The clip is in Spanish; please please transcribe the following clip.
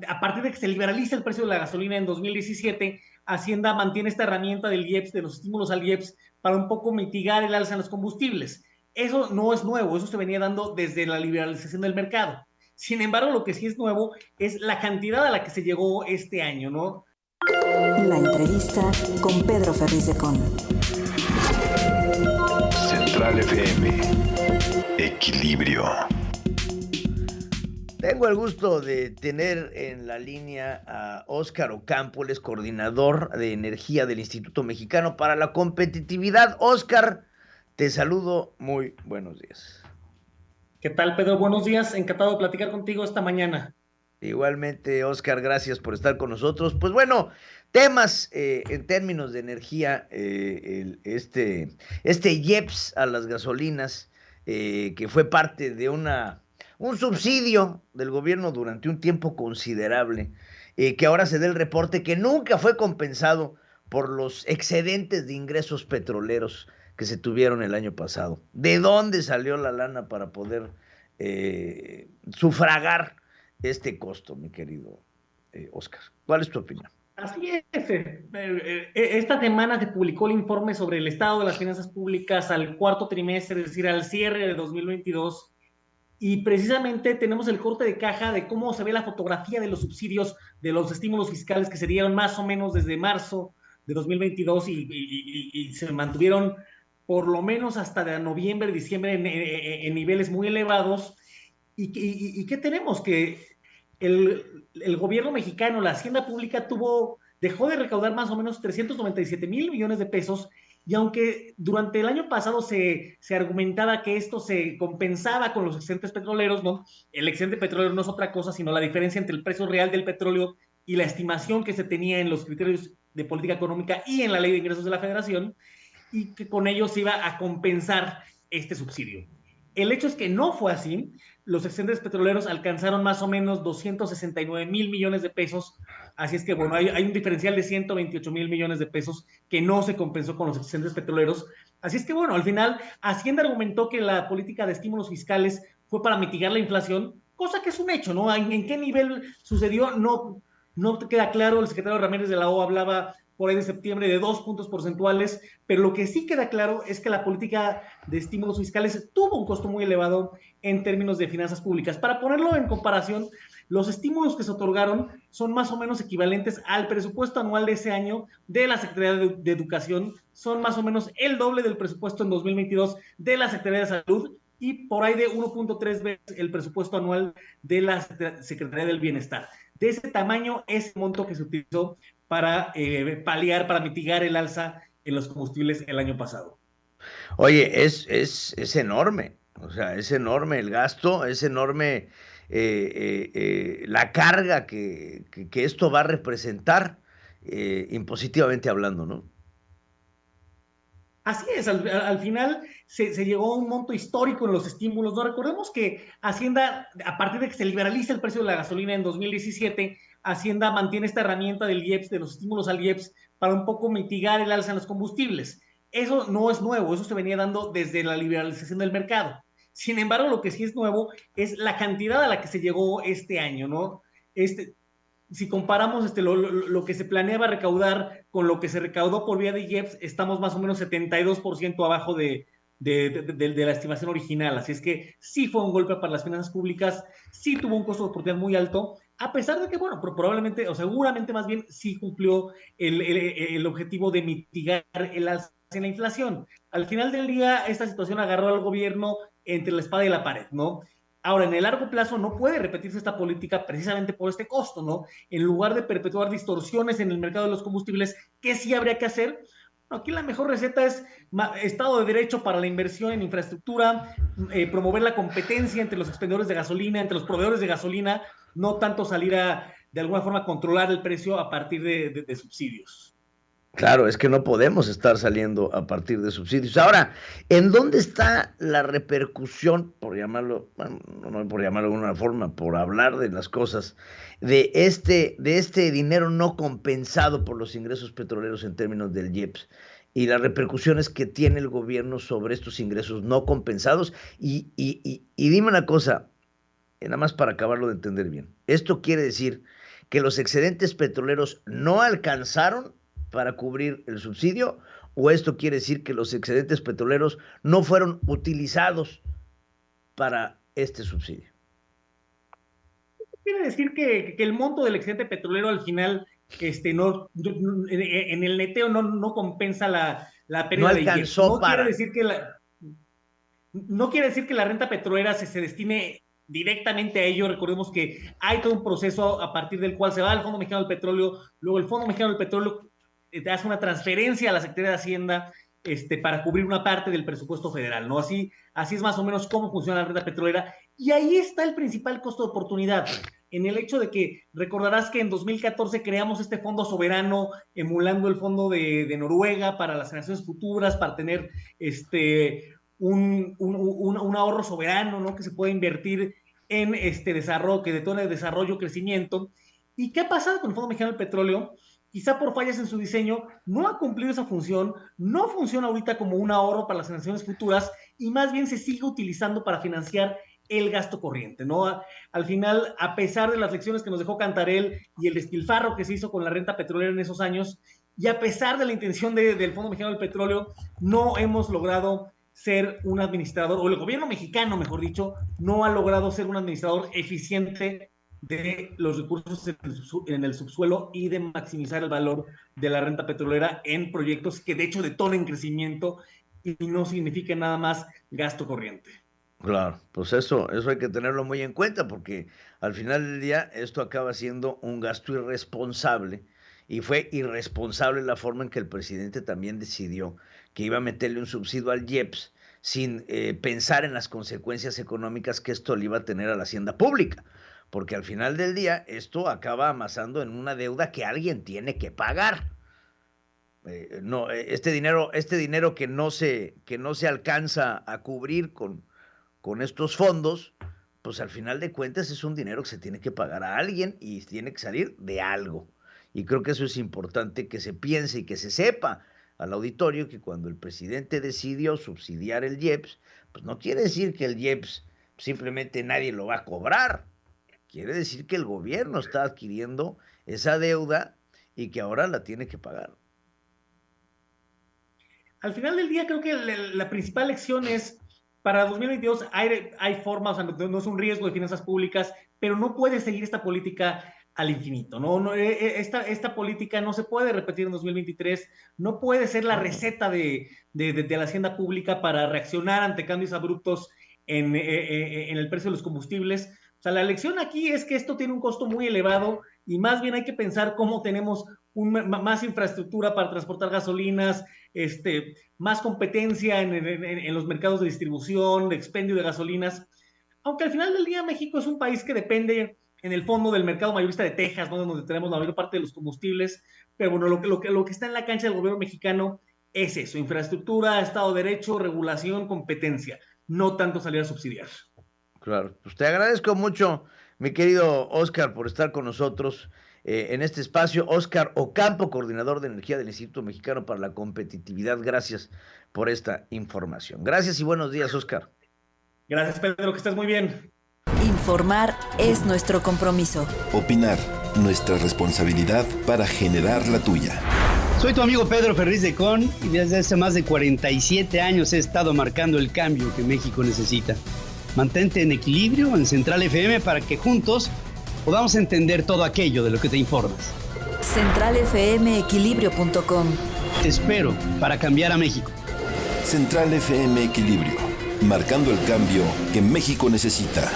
a partir de que se liberaliza el precio de la gasolina en 2017, Hacienda mantiene esta herramienta del IEPS, de los estímulos al IEPS, para un poco mitigar el alza en los combustibles. Eso no es nuevo, eso se venía dando desde la liberalización del mercado. Sin embargo, lo que sí es nuevo es la cantidad a la que se llegó este año, ¿no? La entrevista con Pedro Ferriz de Con. Central FM. Equilibrio. Tengo el gusto de tener en la línea a Óscar Ocampo, él es coordinador de energía del Instituto Mexicano para la Competitividad. Óscar, te saludo, muy buenos días. ¿Qué tal, Pedro? Buenos días, encantado de platicar contigo esta mañana. Igualmente, Óscar, gracias por estar con nosotros. Pues bueno, temas en términos de energía, este IEPS a las gasolinas, que fue parte de un subsidio del gobierno durante un tiempo considerable, que ahora se da el reporte que nunca fue compensado por los excedentes de ingresos petroleros que se tuvieron el año pasado. ¿De dónde salió la lana para poder sufragar este costo, mi querido Óscar? ¿Cuál es tu opinión? Así es. Esta semana se publicó el informe sobre el estado de las finanzas públicas al cuarto trimestre, es decir, al cierre de 2022. Y precisamente tenemos el corte de caja de cómo se ve la fotografía de los subsidios, de los estímulos fiscales que se dieron más o menos desde marzo de 2022 y se mantuvieron por lo menos hasta de noviembre, diciembre en niveles muy elevados. ¿Y qué tenemos? Que el gobierno mexicano, la hacienda pública dejó de recaudar más o menos 397 mil millones de pesos, y aunque durante el año pasado se argumentaba que esto se compensaba con los excedentes petroleros, ¿no? El excedente petrolero no es otra cosa sino la diferencia entre el precio real del petróleo y la estimación que se tenía en los criterios de política económica y en la ley de ingresos de la federación, y que con ello se iba a compensar este subsidio. El hecho es que no fue así. Los excedentes petroleros alcanzaron más o menos 269 mil millones de pesos. Así es que, bueno, hay un diferencial de 128 mil millones de pesos que no se compensó con los excedentes petroleros. Así es que, bueno, al final, Hacienda argumentó que la política de estímulos fiscales fue para mitigar la inflación, cosa que es un hecho, ¿no? ¿En qué nivel sucedió? No queda claro. El secretario Ramírez de la O hablaba por ahí de septiembre de 2 puntos porcentuales, pero lo que sí queda claro es que la política de estímulos fiscales tuvo un costo muy elevado en términos de finanzas públicas. Para ponerlo en comparación, los estímulos que se otorgaron son más o menos equivalentes al presupuesto anual de ese año de la Secretaría de Educación, son más o menos el doble del presupuesto en 2022 de la Secretaría de Salud y por ahí de 1.3 veces el presupuesto anual de la Secretaría del Bienestar. De ese tamaño es el monto que se utilizó para paliar, para mitigar el alza en los combustibles el año pasado. Oye, es enorme, o sea, es enorme el gasto, es enorme la carga que esto va a representar, impositivamente hablando, ¿no? Así es, al final se llegó a un monto histórico en los estímulos, ¿no? Recordemos que Hacienda, a partir de que se liberaliza el precio de la gasolina en 2017, Hacienda mantiene esta herramienta del IEPS, de los estímulos al IEPS, para un poco mitigar el alza en los combustibles. Eso no es nuevo, eso se venía dando desde la liberalización del mercado. Sin embargo, lo que sí es nuevo es la cantidad a la que se llegó este año, ¿no? Si comparamos lo que se planeaba recaudar con lo que se recaudó por vía de IEPS, estamos más o menos 72% abajo de la estimación original. Así es que sí fue un golpe para las finanzas públicas, sí tuvo un costo de oportunidad muy alto, a pesar de que, bueno, probablemente, o seguramente más bien, sí cumplió el objetivo de mitigar el alza en la inflación. Al final del día, esta situación agarró al gobierno entre la espada y la pared, ¿no? Ahora, en el largo plazo no puede repetirse esta política precisamente por este costo, ¿no? En lugar de perpetuar distorsiones en el mercado de los combustibles, ¿qué sí habría que hacer? Aquí la mejor receta es Estado de Derecho para la inversión en infraestructura, promover la competencia entre los expendedores de gasolina, entre los proveedores de gasolina, no tanto salir de alguna forma, controlar el precio a partir de subsidios. Claro, es que no podemos estar saliendo a partir de subsidios. Ahora, ¿en dónde está la repercusión, por llamarlo, bueno, no por llamarlo de alguna forma, por hablar de las cosas, de este dinero no compensado por los ingresos petroleros en términos del IEPS y las repercusiones que tiene el gobierno sobre estos ingresos no compensados? Y dime una cosa, nada más para acabarlo de entender bien. Esto quiere decir que los excedentes petroleros no alcanzaron para cubrir el subsidio, o esto quiere decir que los excedentes petroleros no fueron utilizados para este subsidio. Quiere decir que el monto del excedente petrolero al final en el neteo no compensa la pérdida no alcanzó de IEPS. para... No quiere decir que la renta petrolera se destine directamente a ello. Recordemos que hay todo un proceso a partir del cual se va al Fondo Mexicano del Petróleo, luego el Fondo Mexicano del Petróleo hace una transferencia a la Secretaría de Hacienda para cubrir una parte del presupuesto federal, ¿no? Así es más o menos cómo funciona la renta petrolera, y ahí está el principal costo de oportunidad, en el hecho de que recordarás que en 2014 creamos este fondo soberano, emulando el fondo de Noruega para las generaciones futuras, para tener un ahorro soberano, ¿no? Que se puede invertir en desarrollo, que detone desarrollo, crecimiento. ¿Y qué ha pasado con el Fondo Mexicano del Petróleo? Quizá por fallas en su diseño, no ha cumplido esa función, no funciona ahorita como un ahorro para las generaciones futuras, y más bien se sigue utilizando para financiar el gasto corriente, ¿no? Al final, a pesar de las lecciones que nos dejó Cantarell y el despilfarro que se hizo con la renta petrolera en esos años, y a pesar de la intención del Fondo Mexicano del Petróleo, no hemos logrado ser un administrador, o el gobierno mexicano, mejor dicho, no ha logrado ser un administrador eficiente de los recursos en el subsuelo y de maximizar el valor de la renta petrolera en proyectos que de hecho detonen crecimiento y no significa nada más gasto corriente. Claro, pues eso hay que tenerlo muy en cuenta, porque al final del día esto acaba siendo un gasto irresponsable, y fue irresponsable la forma en que el presidente también decidió que iba a meterle un subsidio al IEPS sin pensar en las consecuencias económicas que esto le iba a tener a la hacienda pública, porque al final del día esto acaba amasando en una deuda que alguien tiene que pagar. Este dinero que no se alcanza a cubrir con estos fondos, pues al final de cuentas es un dinero que se tiene que pagar a alguien y tiene que salir de algo. Y creo que eso es importante que se piense y que se sepa al auditorio, que cuando el presidente decidió subsidiar el IEPS, pues no quiere decir que el IEPS simplemente nadie lo va a cobrar. Quiere decir que el gobierno está adquiriendo esa deuda y que ahora la tiene que pagar. Al final del día, creo que la principal lección es, para 2022 hay formas, o sea, no es un riesgo de finanzas públicas, pero no puede seguir esta política al infinito, ¿no? Esta política no se puede repetir en 2023, no puede ser la receta de la hacienda pública para reaccionar ante cambios abruptos en el precio de los combustibles. O sea, la lección aquí es que esto tiene un costo muy elevado, y más bien hay que pensar cómo tenemos más infraestructura para transportar gasolinas, más competencia en los mercados de distribución, de expendio de gasolinas. Aunque al final del día México es un país que depende en el fondo del mercado mayorista de Texas, ¿no? Donde tenemos la mayor parte de los combustibles, pero bueno, lo que está en la cancha del gobierno mexicano es eso: infraestructura, Estado de Derecho, regulación, competencia, no tanto salir a subsidiar. Claro, pues te agradezco mucho, mi querido Óscar, por estar con nosotros en este espacio. Óscar Ocampo, coordinador de energía del Instituto Mexicano para la Competitividad, gracias por esta información. Gracias y buenos días, Óscar. Gracias, Pedro, que estés muy bien. Informar es nuestro compromiso. Opinar, nuestra responsabilidad para generar la tuya. Soy tu amigo Pedro Ferriz de Con, y desde hace más de 47 años he estado marcando el cambio que México necesita. Mantente en equilibrio en Central FM para que juntos podamos entender todo aquello de lo que te informas. CentralFMEquilibrio.com. Te espero para cambiar a México. Central FM Equilibrio, marcando el cambio que México necesita.